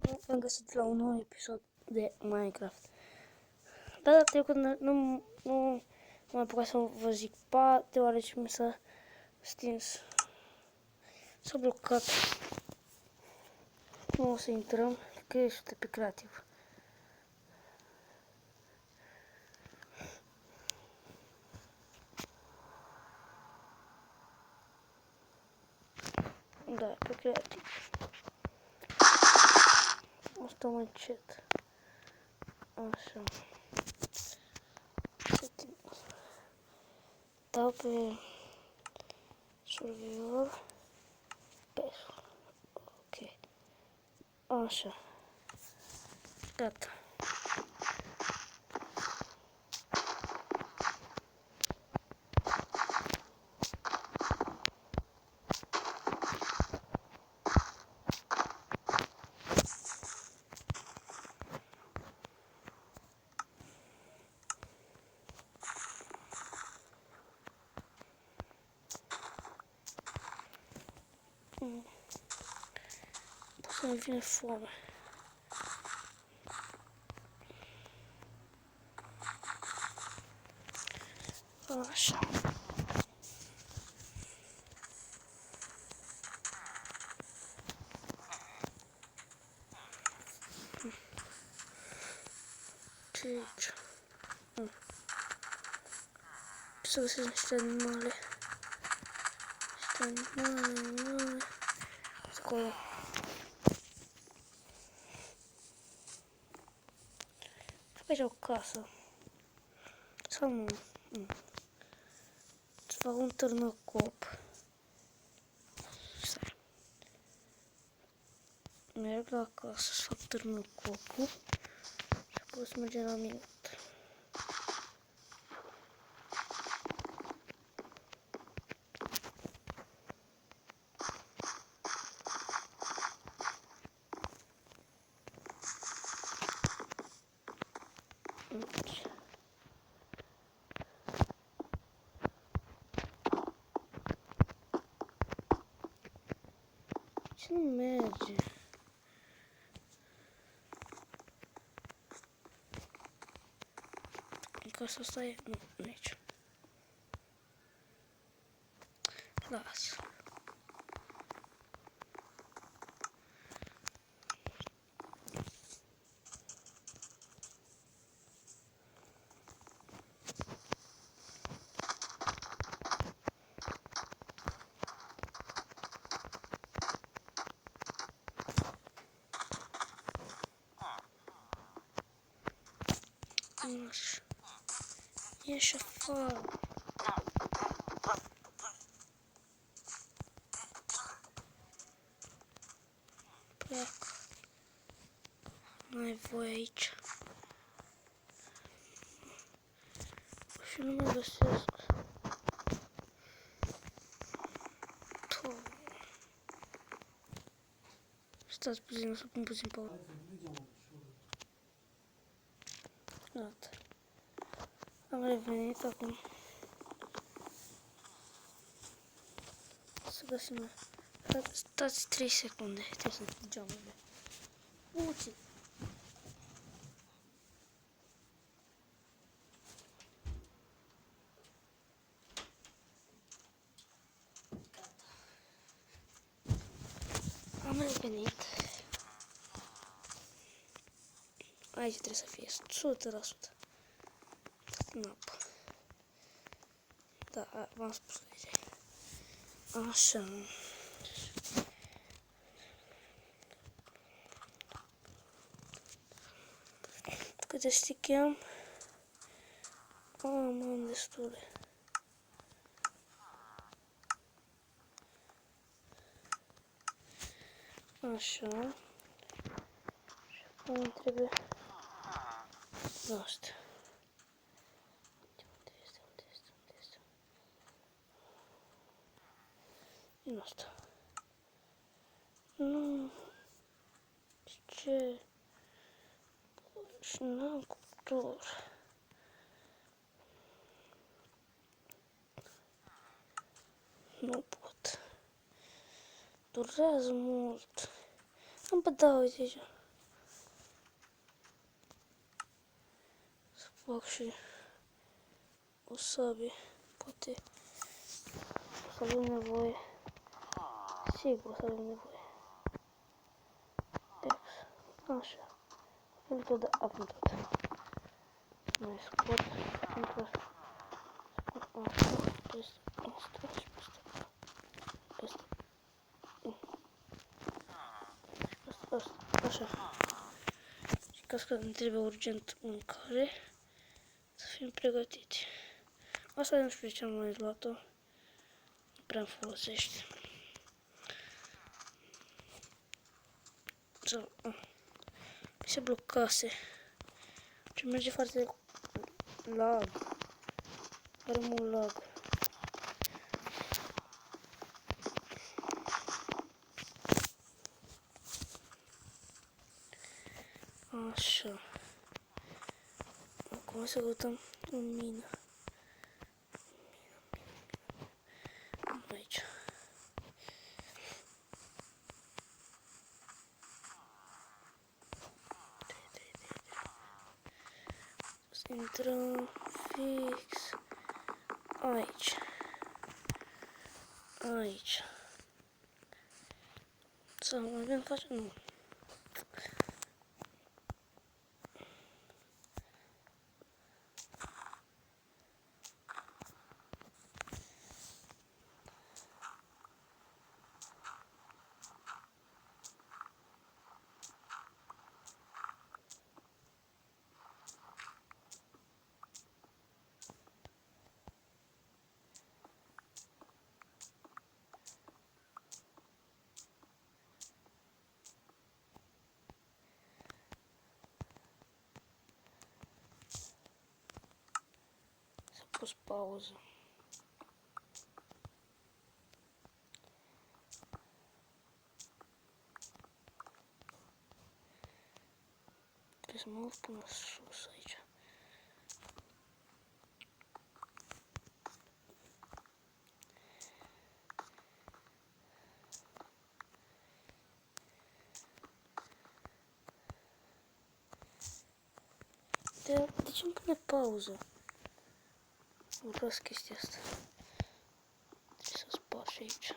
Am găsit la un nou episod de Minecraft. Data trecută nu m-am apucat să vă zic pa, deoarece mi s-a stins. S-a blocat. Nu o să intrăm, că ești pe creativ. Da, pe creativ. O stăm încet. Așa. Dau pe survivor. Pesul. Ok. Așa. Gata. Să-mi vine foame. Așa. Ce e aici? Să găsesc niște animale. Niște animale. Acolo. Fac aici o casă. Sau nu? Să fac un târnăcop. Stai. Merg la casă să fac târnăcopul. Și apoi să mergem la minut. Ce nu merge? În casa asta e... Nu, aici. Lasă. Așa. Ieși afară. Pleacă. Nu ai voie aici. Și nu mă găsesc. Stați puțin, o să pun puțin pauză. Gata. Am revenit acum. Să găsim. Stați 3 secunde. Trebuie să închid geamurile. Uite. Am revenit. Aici trebuie să fie 100%. În apă. Da, v-am spus aici. Așa. Câte stick am? Am destule. Așa. Și acum trebuie... Nu asta. Unde este? Din asta. Nu. Ce? Și n-am cuptor. Nu pot. Durează mult. Am bă, da, uite aici. fac și o sabie. Poate o să avem nevoie. Sigur o să avem nevoie. Așa. Avem tot, da, avem tot. Mai scot. Pentru asta. Asta. Peste asta și peste asta. Asta. Așa. Și ca că ne trebuie urgent mâncare, să fim pregătiți. Asta nu știu de ce am mai luat-o. Nu prea îmi folosește. Sau, se blocase. Ce merge foarte lag. Are mult lag. Așa. Acum să căutăm o mină. Aici. Să intrăm fix aici. Aici. Sau mai bine facem? Nu. S-a pus pauză. Trebuie să mă urc până sus aici. De ce îmi pune pauză? Nu vreau chestia asta. Trebuie să spar și aici.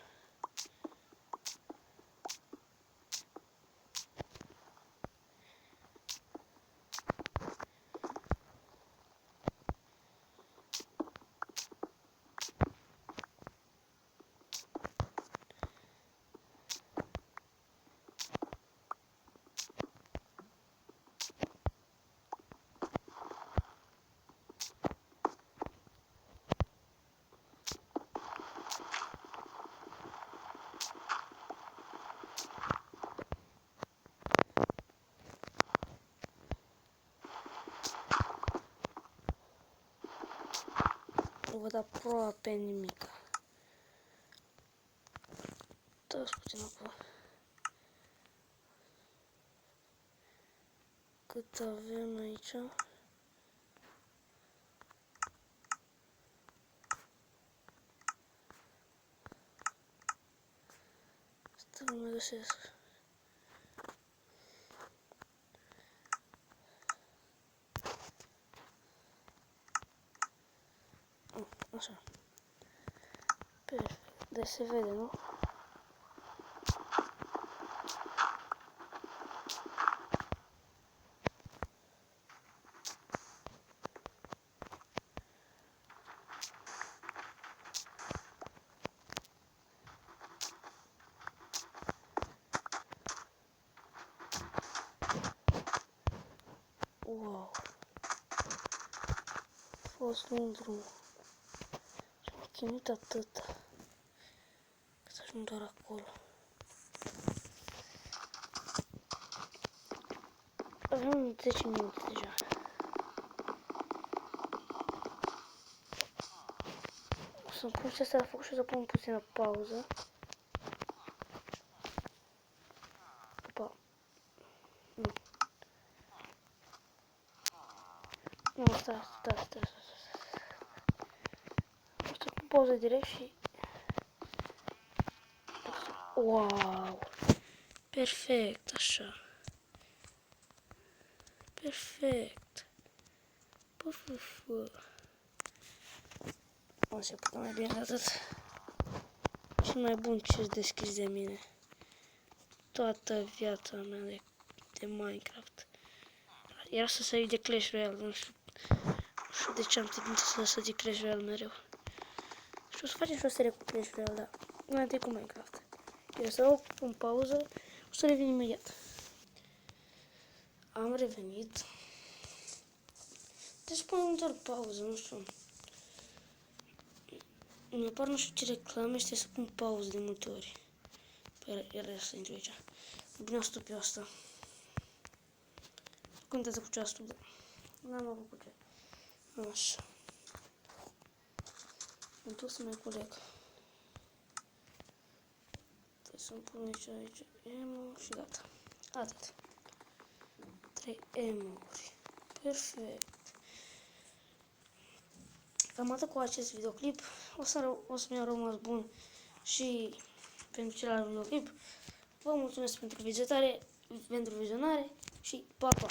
Nu văd aproape nimic. Dați puțin apă. Cât avem aici? Asta nu mai găsesc. Așa. Perfect. Deci se vede, nu? Wow. A fost lung drum. Și m-a chinuit atâta. Că să ajung doar acolo. Avem 10 minute deja. O să-mi pun ce s-a făcut și o să pun puțină pauză. Opa. Nu. Nu, stai. O să pun pauză direct și... Wow! Perfect, așa. Perfect. O să putea mai bine de atât. Cel mai bun chest deschis de mine. Toată viața mea de Minecraft. Era să sări de Clash Royale, nu știu de ce am tendința să sări de Clash Royale mereu. Și o să facem și o serie cu Clash Royale, dar mai întâi cu Minecraft. Eu să o în pauză, o să revin imediat. Am revenit. Deci punem doar pauză, nu știu. Mi apar nu știu ce reclame și trebuie să pun pauză de multe ori. Păi era să intru aici. Bine am stupit asta. Când te-ați făcut asta? N-am avut ce. Așa. Îmi duc să mai coleg. Trebuie să-mi pun aici emo și gata. Atât. 3 emo-uri. Perfect. Cam atât cu acest videoclip. O să-mi iau rămas bun și pentru celălalt videoclip. Vă mulțumesc pentru vizionare și pa, pa!